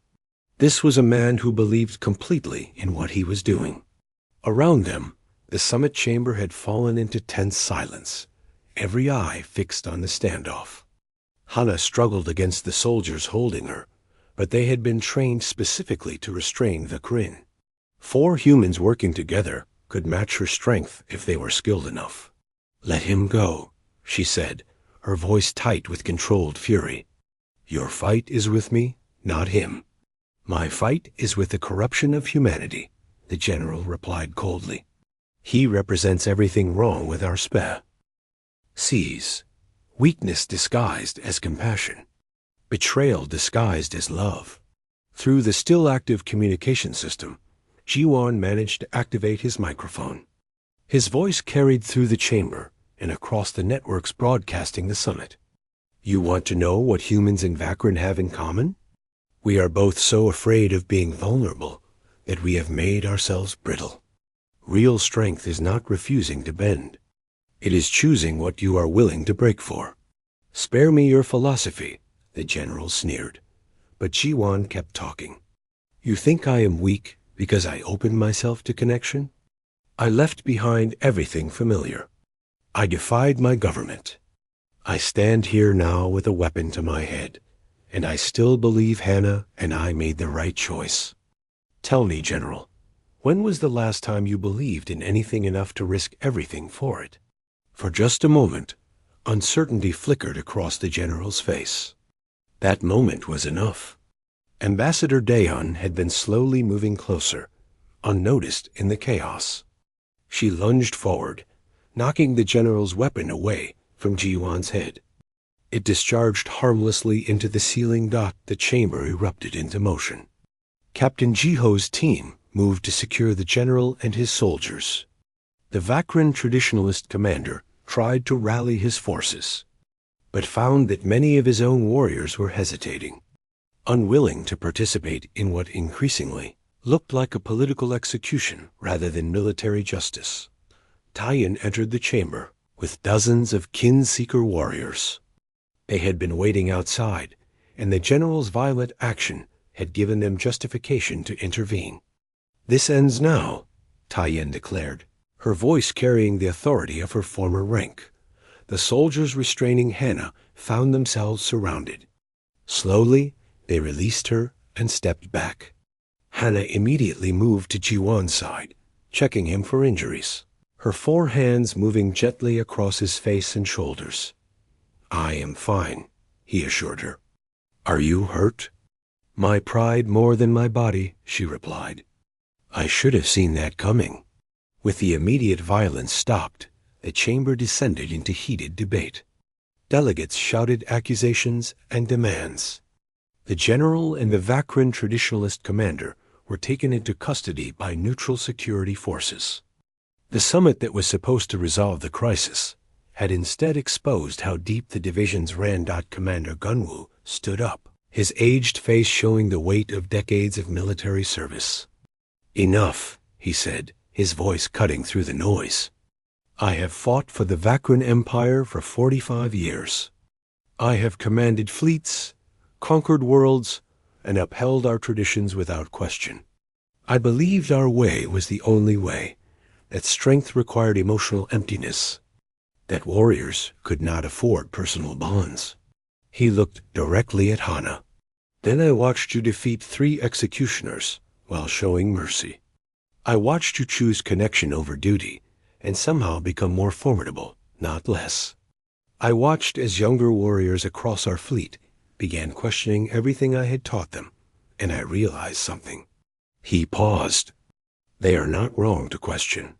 This was a man who believed completely in what he was doing. Around them, the summit chamber had fallen into tense silence, every eye fixed on the standoff. Hana struggled against the soldiers holding her, but they had been trained specifically to restrain the Kryn. 4 humans working together could match her strength if they were skilled enough. "Let him go," she said, her voice tight with controlled fury. "Your fight is with me, not him." "My fight is with the corruption of humanity," the general replied coldly. "He represents everything wrong with our species. Weakness disguised as compassion. Betrayal disguised as love." Through the still active communication system, Ji-won managed to activate his microphone. His voice carried through the chamber and across the networks broadcasting the summit. "You want to know what humans and Vakrin have in common? We are both so afraid of being vulnerable that we have made ourselves brittle. Real strength is not refusing to bend. It is choosing what you are willing to break for." "Spare me your philosophy," the general sneered. But Ji-won kept talking. "You think I am weak because I opened myself to connection? I left behind everything familiar. I defied my government. I stand here now with a weapon to my head, and I still believe Hana and I made the right choice. Tell me, General, when was the last time you believed in anything enough to risk everything for it?" For just a moment, uncertainty flickered across the general's face. That moment was enough. Ambassador Daeon had been slowly moving closer, unnoticed in the chaos. She lunged forward, knocking the general's weapon away from Ji-won's head. It discharged harmlessly into the ceiling. The chamber erupted into motion. Captain Ji-ho's team moved to secure the general and his soldiers. The Vakrin traditionalist commander tried to rally his forces, but found that many of his own warriors were hesitating, unwilling to participate in what increasingly looked like a political execution rather than military justice. Taiyin entered the chamber with dozens of kin-seeker warriors. They had been waiting outside, and the general's violent action had given them justification to intervene. "This ends now," Taiyin declared. her voice carrying the authority of her former rank. The soldiers restraining Hannah found themselves surrounded. Slowly, they released her and stepped back. Hannah immediately moved to Ji-won's side, checking him for injuries, her 4 hands moving gently across his face and shoulders. "I am fine," he assured her. "Are you hurt?" "My pride more than my body," she replied. "I should have seen that coming." With the immediate violence stopped, the chamber descended into heated debate. Delegates shouted accusations and demands. The general and the Vakran traditionalist commander were taken into custody by neutral security forces. The summit that was supposed to resolve the crisis had instead exposed how deep the divisions ran. Commander Gunwoo stood up, his aged face showing the weight of decades of military service. "Enough," he said, his voice cutting through the noise. "I have fought for the Vakran Empire for 45 years. I have commanded fleets, conquered worlds, and upheld our traditions without question. I believed our way was the only way, that strength required emotional emptiness, that warriors could not afford personal bonds." He looked directly at Hana. "Then I watched you defeat 3 executioners while showing mercy. I watched you choose connection over duty and somehow become more formidable, not less. I watched as younger warriors across our fleet began questioning everything I had taught them, and I realized something." He paused. "They are not wrong to question.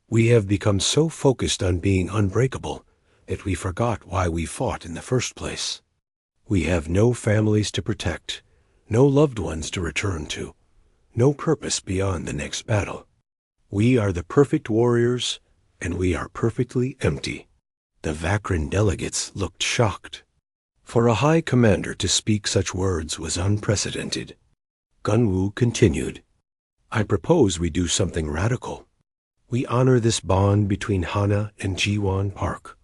We have become so focused on being unbreakable that we forgot why we fought in the first place. We have no families to protect, no loved ones to return to, no purpose beyond the next battle. We are the perfect warriors, and we are perfectly empty." The Vakran delegates looked shocked. For a high commander to speak such words was unprecedented. Gunwoo continued, "I propose we do something radical. We honor this bond between Hana and Ji-won Park.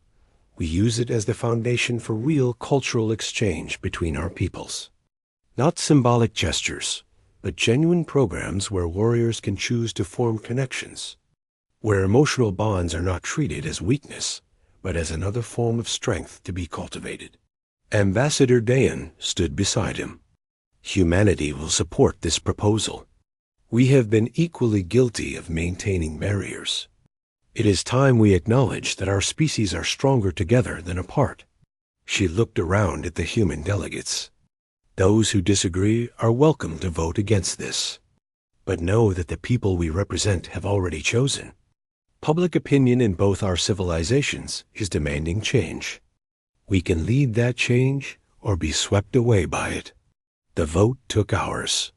We use it as the foundation for real cultural exchange between our peoples. Not symbolic gestures, but genuine programs where warriors can choose to form connections, where emotional bonds are not treated as weakness, but as another form of strength to be cultivated." Ambassador Dayan stood beside him. "Humanity will support this proposal. We have been equally guilty of maintaining barriers. It is time we acknowledge that our species are stronger together than apart." She looked around at the human delegates. "Those who disagree are welcome to vote against this. But know that the people we represent have already chosen. Public opinion in both our civilizations is demanding change. We can lead that change or be swept away by it." The vote took hours.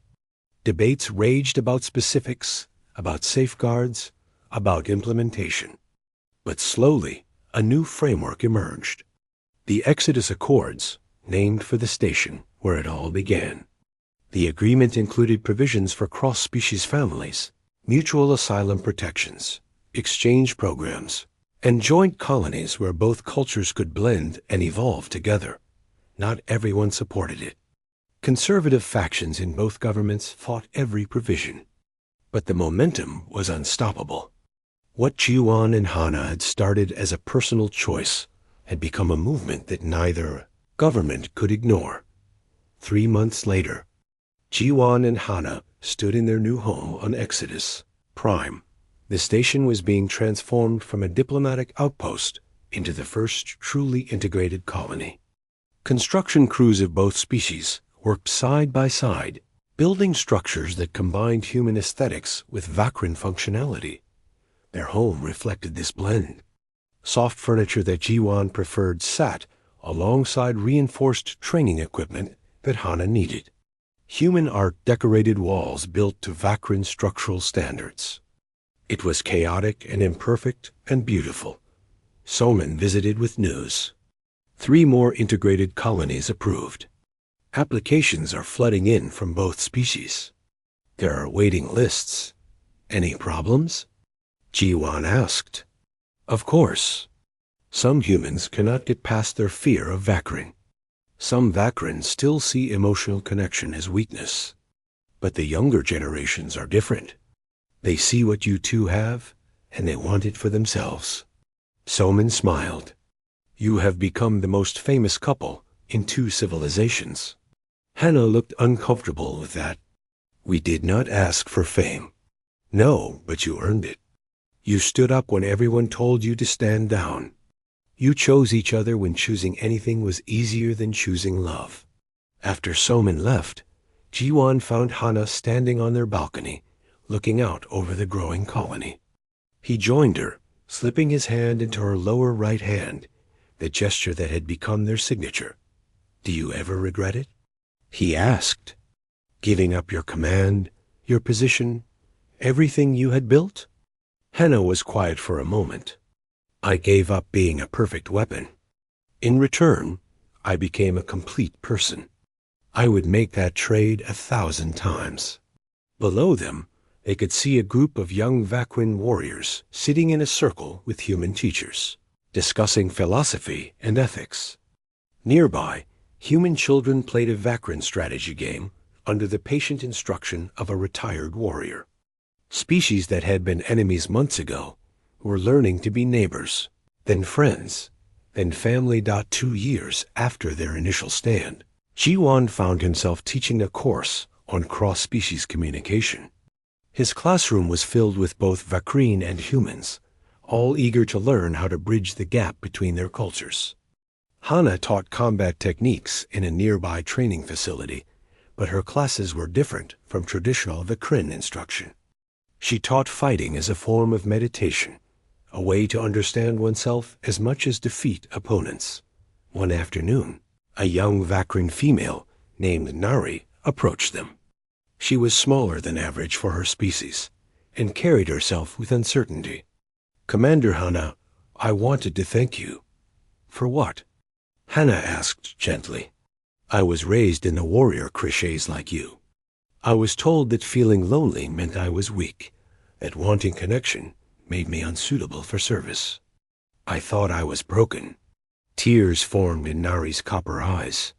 Debates raged about specifics, about safeguards, about implementation. But slowly, a new framework emerged. The Exodus Accords, named for the station where it all began. The agreement included provisions for cross-species families, mutual asylum protections, exchange programs, and joint colonies where both cultures could blend and evolve together. Not everyone supported it. Conservative factions in both governments fought every provision. But the momentum was unstoppable. What Ji-won and Hana had started as a personal choice had become a movement that neither government could ignore. 3 months later, Ji-won and Hana stood in their new home on Exodus Prime. The station was being transformed from a diplomatic outpost into the first truly integrated colony. Construction crews of both species worked side by side, building structures that combined human aesthetics with Vakran functionality. Their home reflected this blend. Soft furniture that Ji-won preferred sat alongside reinforced training equipment that Hana needed. Human art decorated walls built to Vakran structural standards. It was chaotic and imperfect and beautiful. Soman visited with news. 3 more integrated colonies approved. Applications are flooding in from both species. There are waiting lists. Any problems? Ji-won asked. Of course. Some humans cannot get past their fear of Vakran. Some Vakran still see emotional connection as weakness. But the younger generations are different. They see what you two have, and they want it for themselves. Soman smiled. You have become the most famous couple in 2 civilizations. Hannah looked uncomfortable with that. We did not ask for fame. No, but you earned it. You stood up when everyone told you to stand down. You chose each other when choosing anything was easier than choosing love. After Soman left, Jiwan found Hannah standing on their balcony, looking out over the growing colony. He joined her, slipping his hand into her lower right hand, the gesture that had become their signature. Do you ever regret it? He asked. Giving up your command, your position, everything you had built? Hannah was quiet for a moment. I gave up being a perfect weapon. In return, I became a complete person. I would make that trade 1,000 times. Below them, they could see a group of young Vacuin warriors sitting in a circle with human teachers, discussing philosophy and ethics. Nearby, human children played a Vacuin strategy game under the patient instruction of a retired warrior. Species that had been enemies months ago were learning to be neighbors, then friends, then family. 2 years after their initial stand, Jiwan found himself teaching a course on cross-species communication. His classroom was filled with both Vacuin and humans, all eager to learn how to bridge the gap between their cultures. Hannah taught combat techniques in a nearby training facility, but her classes were different from traditional Vacuin instruction. She taught fighting as a form of meditation, a way to understand oneself as much as defeat opponents. One afternoon, a young Vacuin female named Nari approached them. She was smaller than average for her species, and carried herself with uncertainty. Commander Hannah, I wanted to thank you. For what? Hannah asked gently. I was raised in the warrior clichés like you. I was told that feeling lonely meant I was weak, that wanting connection made me unsuitable for service. I thought I was broken. Tears formed in Nari's copper eyes.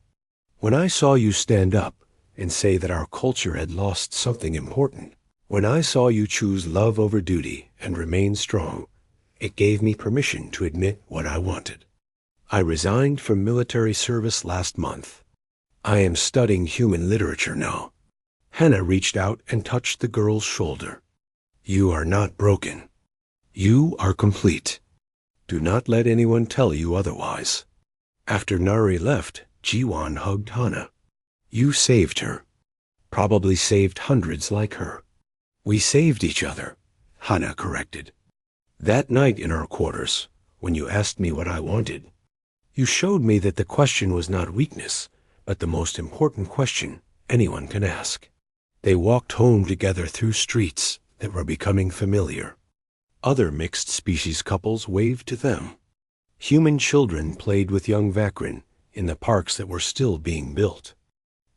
When I saw you stand up and say that our culture had lost something important, when I saw you choose love over duty and remain strong, it gave me permission to admit what I wanted. I resigned from military service last month. I am studying human literature now. Hannah reached out and touched the girl's shoulder. You are not broken. You are complete. Do not let anyone tell you otherwise. After Nari left, Jiwan hugged Hannah. You saved her. Probably saved hundreds like her. We saved each other, Hannah corrected. That night in our quarters, when you asked me what I wanted, you showed me that the question was not weakness, but the most important question anyone can ask. They walked home together through streets that were becoming familiar. Other mixed species couples waved to them. Human children played with young Vacuin in the parks that were still being built.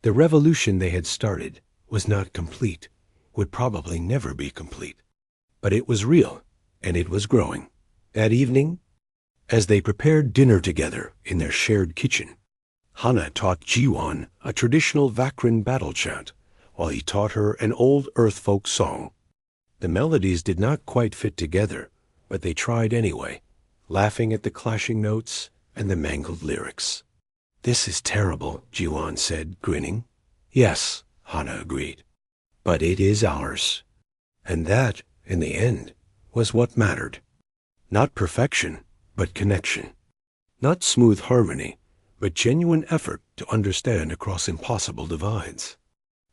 The revolution they had started was not complete, would probably never be complete. But it was real, and it was growing. That evening, as they prepared dinner together in their shared kitchen, Hannah taught Jiwan a traditional Vacuin battle chant, while he taught her an old Earthfolk song. The melodies did not quite fit together, but they tried anyway, laughing at the clashing notes and the mangled lyrics. This is terrible, Jiwan said, grinning. Yes, Hannah agreed. But it is ours. And that, in the end, was what mattered. Not perfection, but connection. Not smooth harmony, but genuine effort to understand across impossible divides.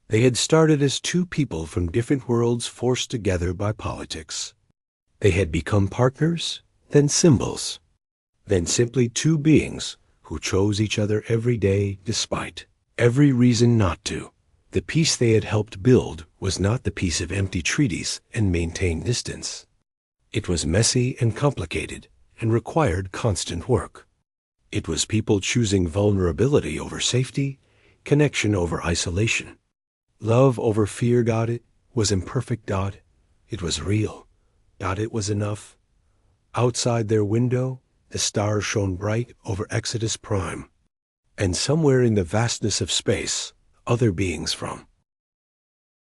They had started as 2 people from different worlds forced together by politics. They had become partners, then symbols, then simply 2 beings who chose each other every day despite every reason not to. The peace they had helped build was not the peace of empty treaties and maintained distance. It was messy and complicated and required constant work. It was people choosing vulnerability over safety, connection over isolation. Love over fear. It was imperfect. It was real. It was enough. Outside their window, the stars shone bright over Exodus Prime. And somewhere in the vastness of space, other beings from